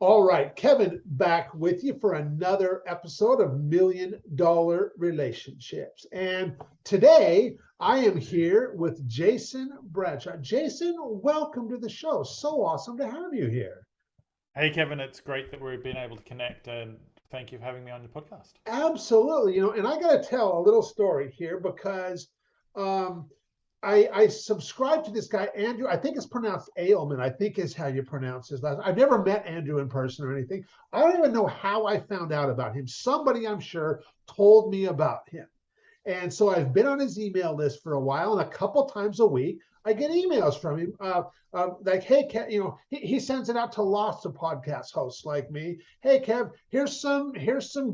All right, Kevin, back with you for another episode of Million Dollar Relationships. And today I am here with Jason Bradshaw. Jason, welcome to the show. So awesome to have you here. Hey Kevin, it's great that we've been able to connect and thank you for having me on your podcast. Absolutely. And I got to tell a little story here because um, I subscribe to this guy, Andrew. I think it's pronounced Ailman, I think is how you pronounce his last. I've never met Andrew in person or anything. I don't even know how I found out about him. Somebody, I'm sure, told me about him. And so I've been on his email list for a while, and a couple times a week, I get emails from him, like, "Hey, Kev," he sends it out to lots of podcast hosts like me. "Hey, Kev, here's some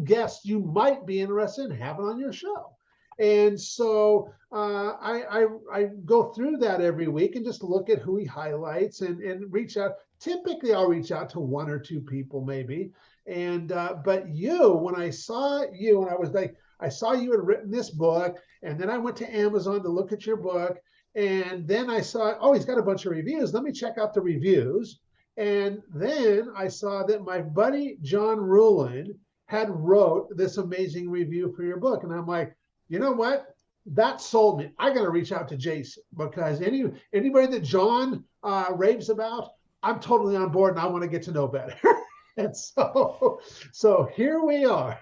guests you might be interested in having on your show." And so I go through that every week and just look at who he highlights and reach out. Typically, I'll reach out to one or two people maybe. And but when I saw you, and I was like, I saw you had written this book, and then I went to Amazon to look at your book, and then I saw, oh, he's got a bunch of reviews. Let me check out the reviews. And then I saw that my buddy John Rulin had wrote this amazing review for your book, and I'm like, you know what? That sold me. I got to reach out to Jason because anybody that John raves about, I'm totally on board, and I want to get to know better. And so here we are.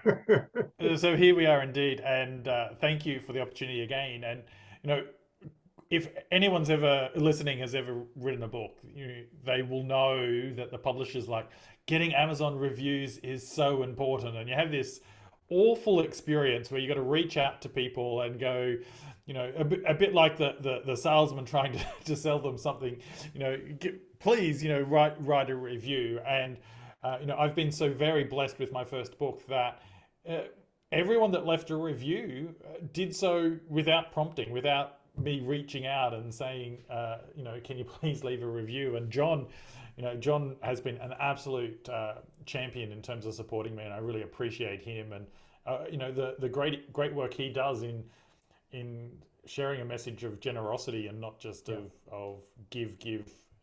So here we are indeed, and thank you for the opportunity again. And you know, if anyone's ever listening has ever written a book, they will know that the publisher's like getting Amazon reviews is so important, and you have this awful experience where you got to reach out to people and go, a bit like the salesman trying to sell them something, please, write a review. And I've been so very blessed with my first book that uh, everyone that left a review did so without prompting, without me reaching out and saying, can you please leave a review? And John has been an absolute champion in terms of supporting me, and I really appreciate him. And the great work he does in sharing a message of generosity and not just Yeah. of give,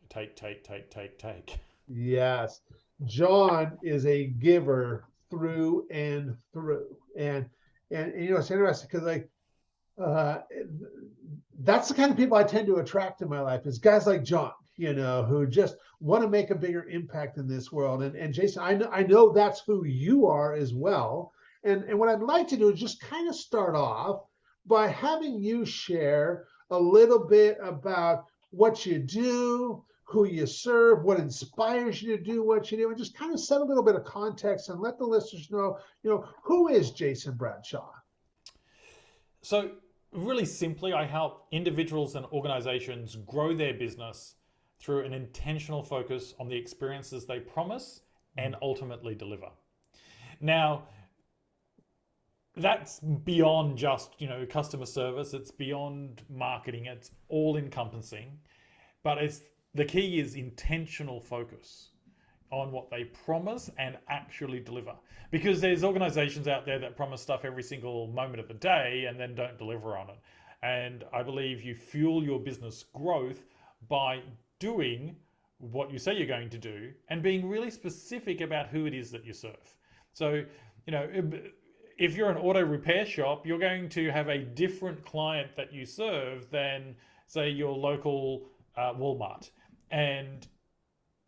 take. Yes. John is a giver through and through. And it's interesting because uh, that's the kind of people I tend to attract in my life is guys like John, who just want to make a bigger impact in this world. And Jason, I know that's who you are as well. And what I'd like to do is just kind of start off by having you share a little bit about what you do, who you serve, what inspires you to do what you do, and just kind of set a little bit of context and let the listeners know, who is Jason Bradshaw? So, really simply, I help individuals and organizations grow their business through an intentional focus on the experiences they promise and ultimately deliver. Now, that's beyond just, customer service, it's beyond marketing, it's all encompassing, but it's the key is intentional focus on what they promise and actually deliver. Because there's organizations out there that promise stuff every single moment of the day and then don't deliver on it. And I believe you fuel your business growth by doing what you say you're going to do and being really specific about who it is that you serve. So, you know, if you're an auto repair shop, you're going to have a different client that you serve than, say, your local Walmart. And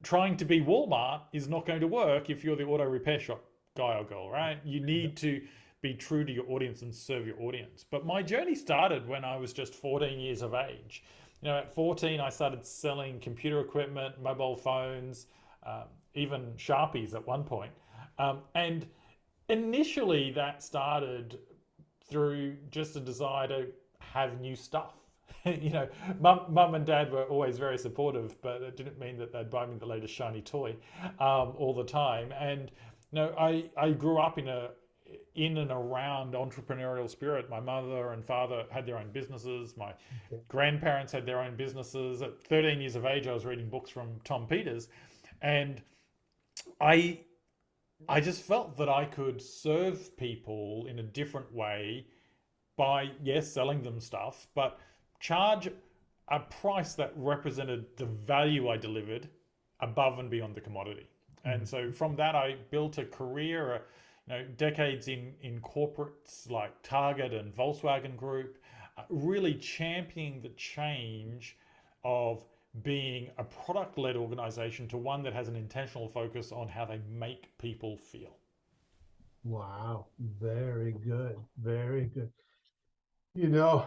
trying to be Walmart is not going to work if you're the auto repair shop guy or girl, right? You need to be true to your audience and serve your audience. But my journey started when I was just 14 years of age. At 14, I started selling computer equipment, mobile phones, even Sharpies at one point. And initially, that started through just a desire to have new stuff. Mum and dad were always very supportive, but it didn't mean that they'd buy me the latest shiny toy all the time. And I grew up in and around entrepreneurial spirit. My mother and father had their own businesses. My grandparents had their own businesses. At 13 years of age, I was reading books from Tom Peters, and I I just felt that I could serve people in a different way by, yes, selling them stuff, but charge a price that represented the value I delivered above and beyond the commodity. And so from that, I built a career, decades in corporates like Target and Volkswagen Group, really championing the change of being a product-led organization to one that has an intentional focus on how they make people feel. Wow, very good, very good. You know,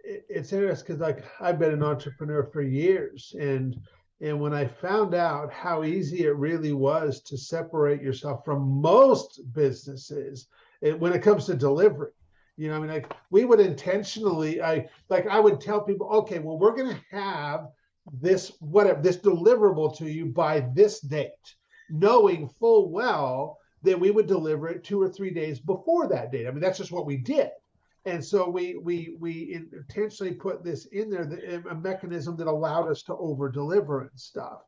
it's interesting because like I've been an entrepreneur for years, and when I found out how easy it really was to separate yourself from most businesses when it comes to delivery. I mean, like we would intentionally, I would tell people, okay, well, we're going to have this deliverable to you by this date, knowing full well that we would deliver it 2 or 3 days before that date. I mean, that's just what we did. And so we intentionally put this in there, a mechanism that allowed us to over deliver and stuff.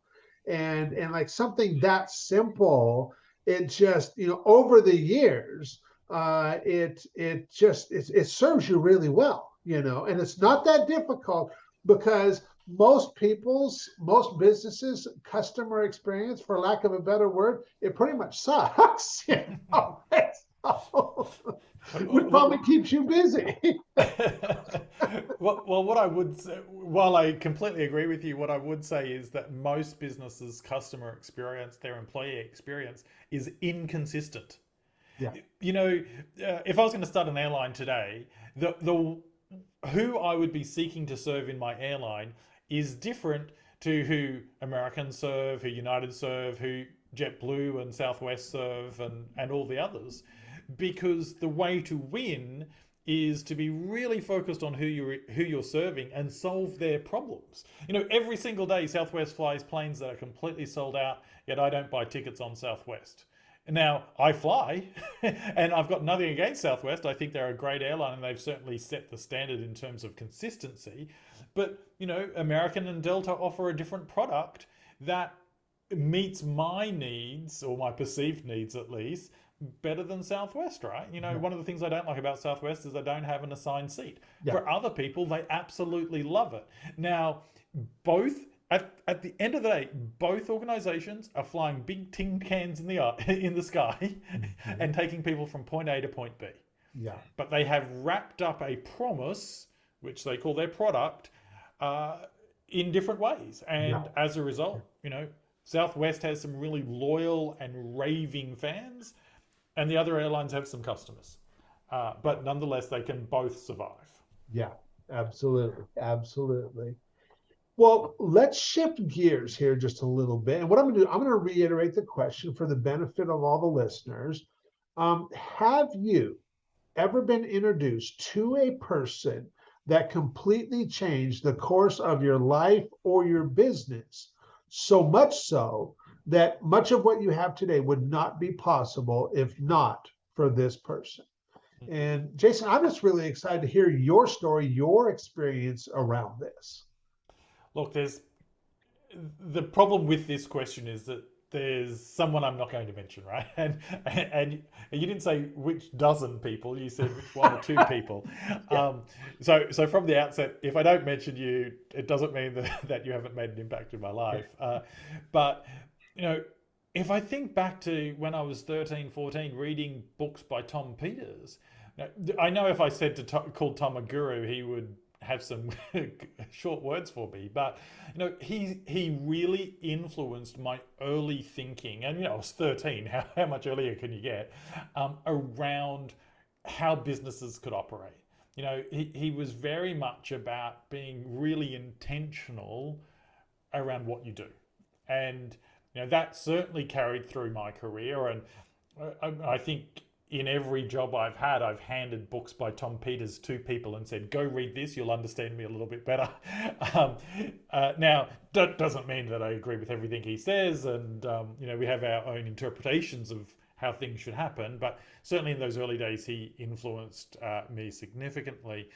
And like something that simple, it just, over the years, it serves you really well, and it's not that difficult because most businesses customer experience, for lack of a better word, it pretty much sucks. Which probably keeps you busy. Well, what I would say, while I completely agree with you, what I would say is that most businesses' customer experience, their employee experience, is inconsistent. Yeah. If I was going to start an airline today, the who I would be seeking to serve in my airline is different to who American serve, who United serve, who JetBlue and Southwest serve, and all the others, because the way to win is to be really focused on who you're serving and solve their problems. Every single day Southwest flies planes that are completely sold out, yet I don't buy tickets on Southwest. Now, I fly, and I've got nothing against Southwest. I think they're a great airline, and they've certainly set the standard in terms of consistency. But, American and Delta offer a different product that meets my needs, or my perceived needs at least, better than Southwest, right? One of the things I don't like about Southwest is they don't have an assigned seat. Yeah. For other people, they absolutely love it. Now, both at the end of the day, both organizations are flying big tin cans in the sky mm-hmm. and taking people from point A to point B. Yeah. But they have wrapped up a promise, which they call their product, in different ways. And as a result, Southwest has some really loyal and raving fans, and the other airlines have some customers. But nonetheless, they can both survive. Yeah, absolutely. Absolutely. Well, let's shift gears here just a little bit. And what I'm going to do, I'm going to reiterate the question for the benefit of all the listeners. Have you ever been introduced to a person that completely changed the course of your life or your business, so much so that much of what you have today would not be possible if not for this person? And Jason, I'm just really excited to hear your story, your experience around this. Look, the problem with this question is that there's someone I'm not going to mention, right? And you didn't say which dozen people, you said which one or two people. Yeah. So from the outset, if I don't mention you, it doesn't mean that you haven't made an impact in my life. But if I think back to when I was 13, 14, reading books by Tom Peters, I know if I said called Tom a guru, he would have some short words for me, but he really influenced my early thinking, and I was 13. How much earlier can you get? Around how businesses could operate. He was very much about being really intentional around what you do, and that certainly carried through my career. And I think in every job I've had, I've handed books by Tom Peters to people and said, go read this, you'll understand me a little bit better. Now, that doesn't mean that I agree with everything he says, and we have our own interpretations of how things should happen, but certainly in those early days, he influenced me significantly.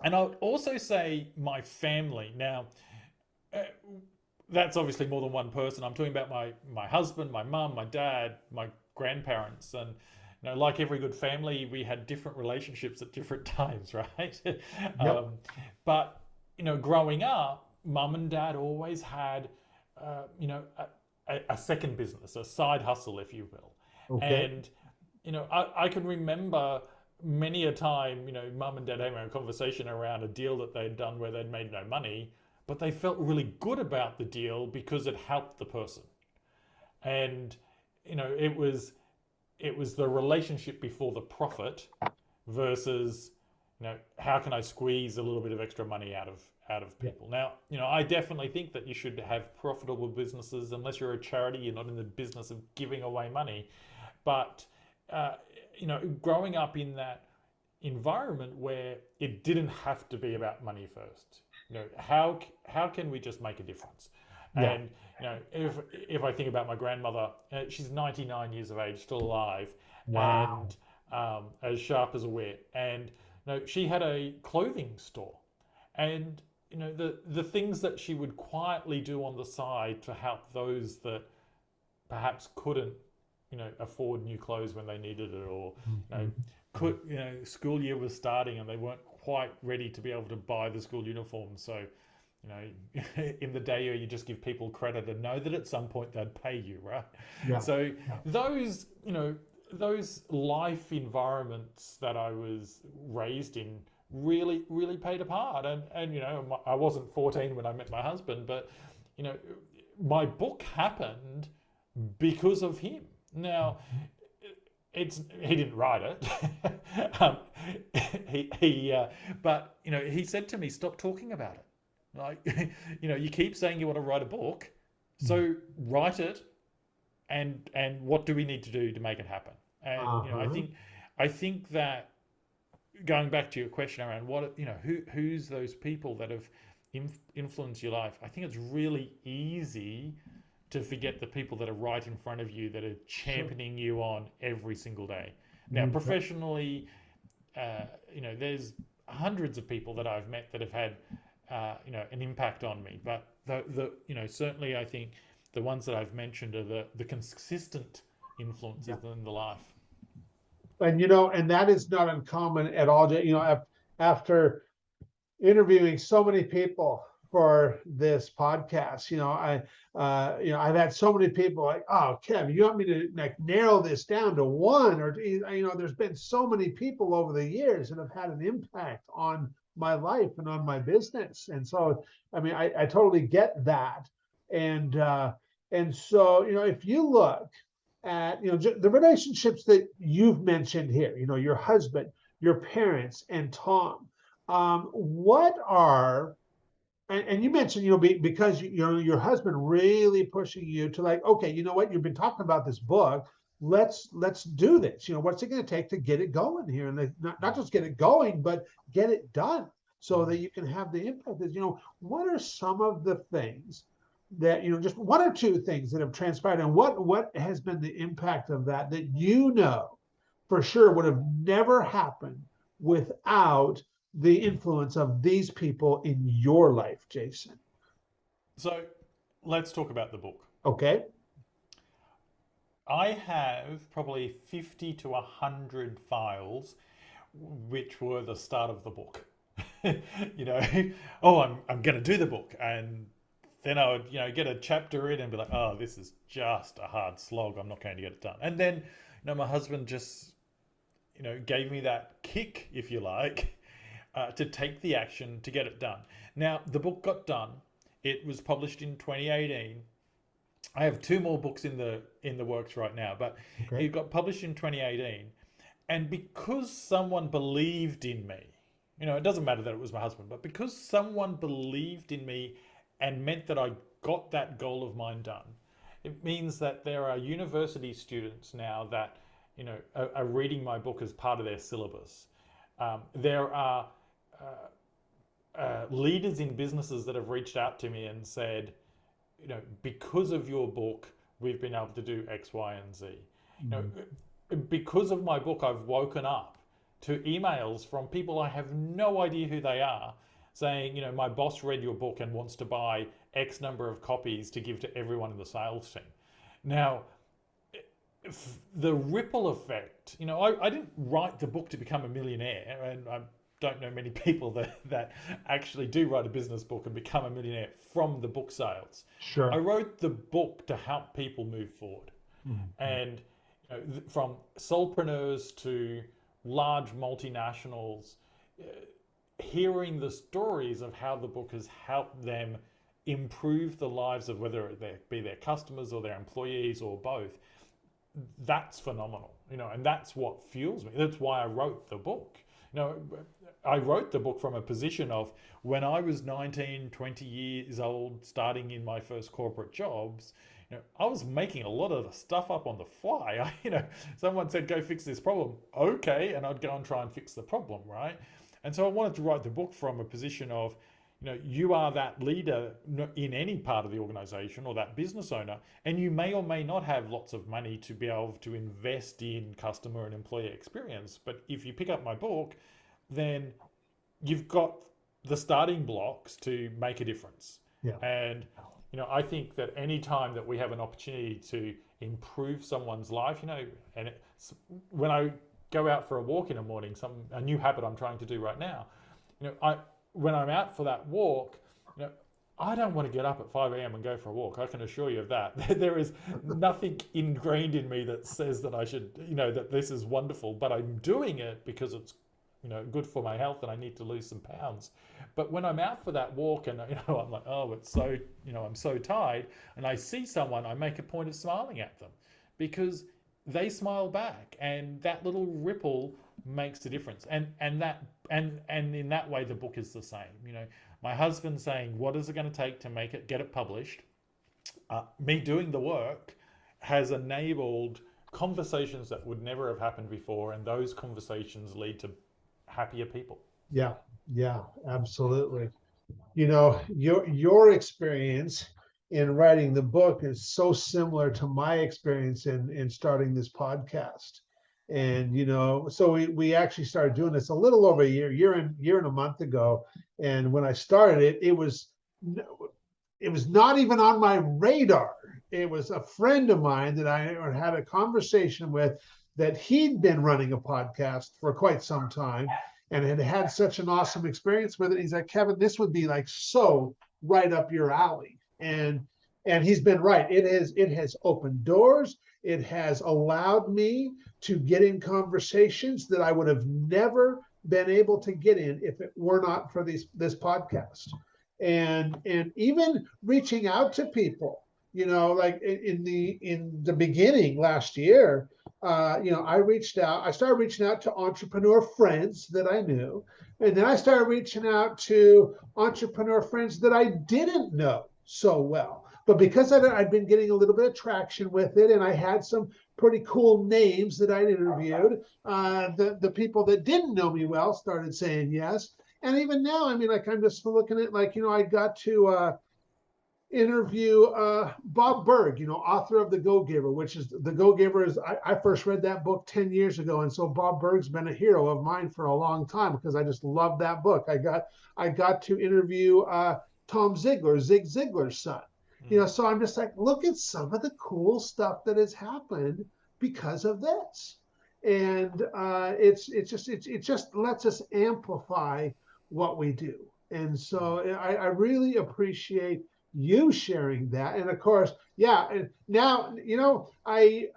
And I would also say my family. Now, that's obviously more than one person. I'm talking about my husband, my mum, my dad, my grandparents, and like every good family, we had different relationships at different times, right? Yep. But growing up, mum and dad always had a second business, a side hustle, if you will. Okay. And, I can remember many a time, mum and dad having a conversation around a deal that they'd done where they'd made no money, but they felt really good about the deal because it helped the person. And, it was the relationship before the profit versus, how can I squeeze a little bit of extra money out of Yeah. people. Now, I definitely think that you should have profitable businesses. Unless you're a charity, you're not in the business of giving away money. But uh, growing up in that environment where it didn't have to be about money first, how can we just make a difference? Yeah. And if I think about my grandmother, she's 99 years of age, still alive, Wow. and as sharp as a whip. And she had a clothing store, and the things that she would quietly do on the side to help those that perhaps couldn't afford new clothes when they needed it, or Mhm. could school year was starting and they weren't quite ready to be able to buy the school uniform. So in the day you just give people credit and know that at some point they'd pay you, right? Yeah. So Yeah. those life environments that I was raised in really paid a part. And I wasn't 14 when I met my husband, but you know my book happened because of him. Now, he didn't write it. um, but he said to me, "Stop talking about it. Like, you keep saying you want to write a book, so write it. And what do we need to do to make it happen?" And Uh-huh. I think that, going back to your question around who's those people that have influenced your life, I think it's really easy to forget the people that are right in front of you that are Sure. championing you on every single day. Now, You bet. professionally, there's hundreds of people that I've met that have had, an impact on me. But certainly I think the ones that I've mentioned are the consistent Yeah. influences in the life. And and that is not uncommon at all. After interviewing so many people for this podcast, I've had so many people like, "Oh, Kev, you want me to like narrow this down to one?" Or there's been so many people over the years that have had an impact on my life and on my business. And so, I mean, I totally get that. And so, if you look at the relationships that you've mentioned here, your husband, your parents, and Tom, what are and you mentioned, because your husband really pushing you to like, okay, you know what, you've been talking about this book, let's do this. What's it going to take to get it going here, and not just get it going, but get it done so that you can have the impact. What are some of the things that just one or two things that have transpired, and what has been the impact of that for sure would have never happened without the influence of these people in your life, Jason? So let's talk about the book. Okay. I have probably 50 to 100 files which were the start of the book. you know, oh, I'm going to do the book. And then I would, get a chapter in and be like, oh, this is just a hard slog. I'm not going to get it done. And then, my husband just, gave me that kick, if you like, to take the action to get it done. Now, the book got done. It was published in 2018. I have two more books in the works right now, but Okay. it got published in 2018. And because someone believed in me, it doesn't matter that it was my husband, but because someone believed in me and meant that I got that goal of mine done, it means that there are university students now that are reading my book as part of their syllabus. There are leaders in businesses that have reached out to me and said, because of your book, we've been able to do X, Y, and Z. Mm-hmm. Because of my book, I've woken up to emails from people I have no idea who they are, saying, my boss read your book and wants to buy X number of copies to give to everyone in the sales team. Now, the ripple effect, I didn't write the book to become a millionaire, and I'm don't know many people that actually do write a business book and become a millionaire from the book sales. I Sure. wrote the book to help people move forward. Mhm. And from solopreneurs to large multinationals, hearing the stories of how the book has helped them improve the lives of whether it be their customers or their employees or both, that's phenomenal, and that's what fuels me. That's why I wrote the book. I wrote the book from a position of when I was 19, 20 years old, starting in my first corporate jobs. I was making a lot of the stuff up on the fly. Someone said, go fix this problem. Okay. And I'd go and try and fix the problem, right? And so I wanted to write the book from a position of, you are that leader in any part of the organization or that business owner, and you may or may not have lots of money to be able to invest in customer and employee experience. But if you pick up my book, then you've got the starting blocks to make a difference. Yeah. And, I think that any time that we have an opportunity to improve someone's life, and when I go out for a walk in the morning, a new habit I'm trying to do right now, when I'm out for that walk, I don't want to get up at 5 a.m. and go for a walk. I can assure you of that. There is nothing ingrained in me that says that I should, that this is wonderful, but I'm doing it because it's, good for my health and I need to lose some pounds. But when I'm out for that walk and, I'm like, oh, it's so, I'm so tired, and I see someone, I make a point of smiling at them because they smile back, and that little ripple makes a difference. And in that way, the book is the same. My husband saying, what is it going to take to get it published? Me doing the work has enabled conversations that would never have happened before, and those conversations lead to happier people. Yeah. Yeah, absolutely. Your experience in writing the book is so similar to my experience in starting this podcast. And so we actually started doing this a little over a year and a month ago. And when I started it, it was not even on my radar. It was a friend of mine that I had a conversation with, that he'd been running a podcast for quite some time and had such an awesome experience with it. He's like, Kevin, this would be like so right up your alley. And he's been right. It has opened doors. It has allowed me to get in conversations that I would have never been able to get in if it were not for this podcast. And even reaching out to people, like in the beginning last year, I started reaching out to entrepreneur friends that I knew. And then I started reaching out to entrepreneur friends that I didn't know so well. But because I'd been getting a little bit of traction with it, and I had some pretty cool names that I'd interviewed, the people that didn't know me well started saying yes. And even now, I'm just looking at, I got to interview Bob Berg, author of The Go-Giver, which is The Go-Giver is, I first read that book 10 years ago. And so Bob Berg's been a hero of mine for a long time because I just love that book. I got to interview Tom Ziglar, Zig Ziglar's son. So I'm just like, look at some of the cool stuff that has happened because of this. And it just lets us amplify what we do. And so I really appreciate you sharing that. And of course, yeah. And now, I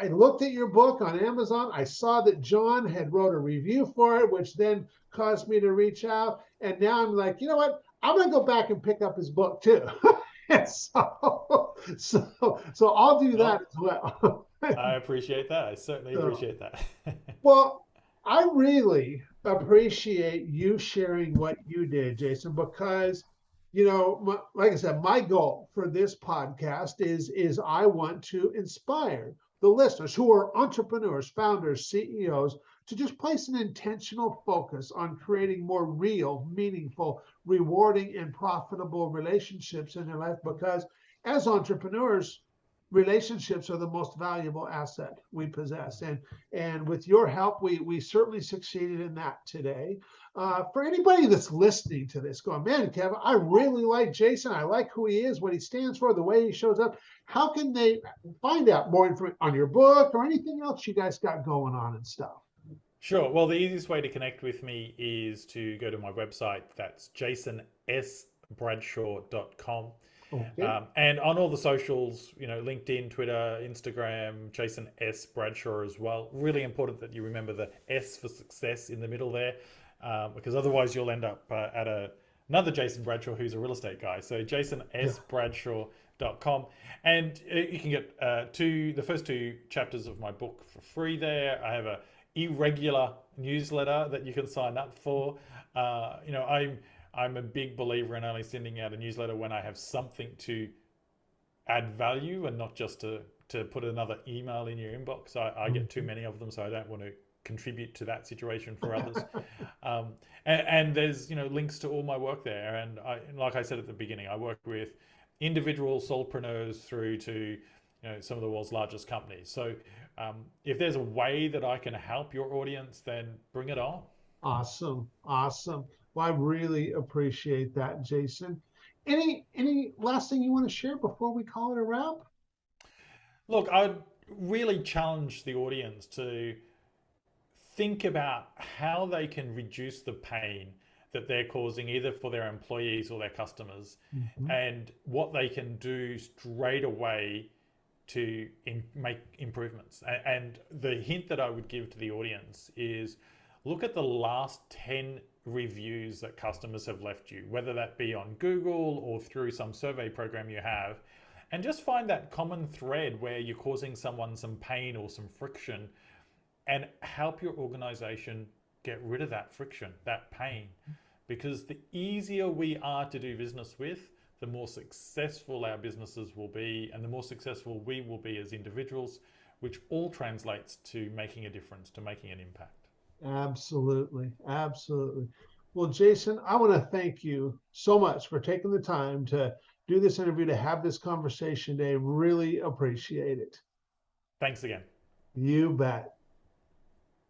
looked at your book on Amazon. I saw that John had wrote a review for it, which then caused me to reach out. And now I'm like, you know what? I'm going to go back and pick up his book too. so I'll do that as well. I appreciate that. I certainly appreciate that. Well, I really appreciate you sharing what you did, Jason, because like I said, my goal for this podcast is I want to inspire the listeners who are entrepreneurs, founders, CEOs, to just place an intentional focus on creating more real, meaningful, rewarding, and profitable relationships in their life. Because as entrepreneurs, relationships are the most valuable asset we possess. And with your help, we certainly succeeded in that today. For anybody that's listening to this going, man, Kevin, I really like Jason. I like who he is, what he stands for, the way he shows up. How can they find out more information on your book or anything else you guys got going on and stuff? Sure. Well, the easiest way to connect with me is to go to my website. That's jasonsbradshaw.com. Okay. And on all the socials, LinkedIn, Twitter, Instagram, Jason S. Bradshaw as well. Really important that you remember the S for success in the middle there, because otherwise you'll end up at another Jason Bradshaw who's a real estate guy. So Yeah. jasonsbradshaw.com. And you can get the first two chapters of my book for free there. I have a irregular newsletter that you can sign up for. I'm a big believer in only sending out a newsletter when I have something to add value and not just to put another email in your inbox. I get too Mhm. many of them, so I don't want to contribute to that situation for others. And there's links to all my work there. And like I said at the beginning, I work with individual solopreneurs through to some of the world's largest companies. So if there's a way that I can help your audience, then bring it on. Awesome. Awesome. Well, I really appreciate that, Jason. Any last thing you want to share before we call it a wrap? Look, I'd really challenge the audience to think about how they can reduce the pain that they're causing either for their employees or their customers, Mhm. and what they can do straight away to make improvements. And the hint that I would give to the audience is look at the last 10 reviews that customers have left you, whether that be on Google or through some survey program you have, and just find that common thread where you're causing someone some pain or some friction, and help your organization get rid of that friction, that pain. Because the easier we are to do business with, the more successful our businesses will be, and the more successful we will be as individuals, which all translates to making a difference, to making an impact. Absolutely. Absolutely. Well, Jason, I want to thank you so much for taking the time to do this interview, to have this conversation today. Really appreciate it. Thanks again. You bet.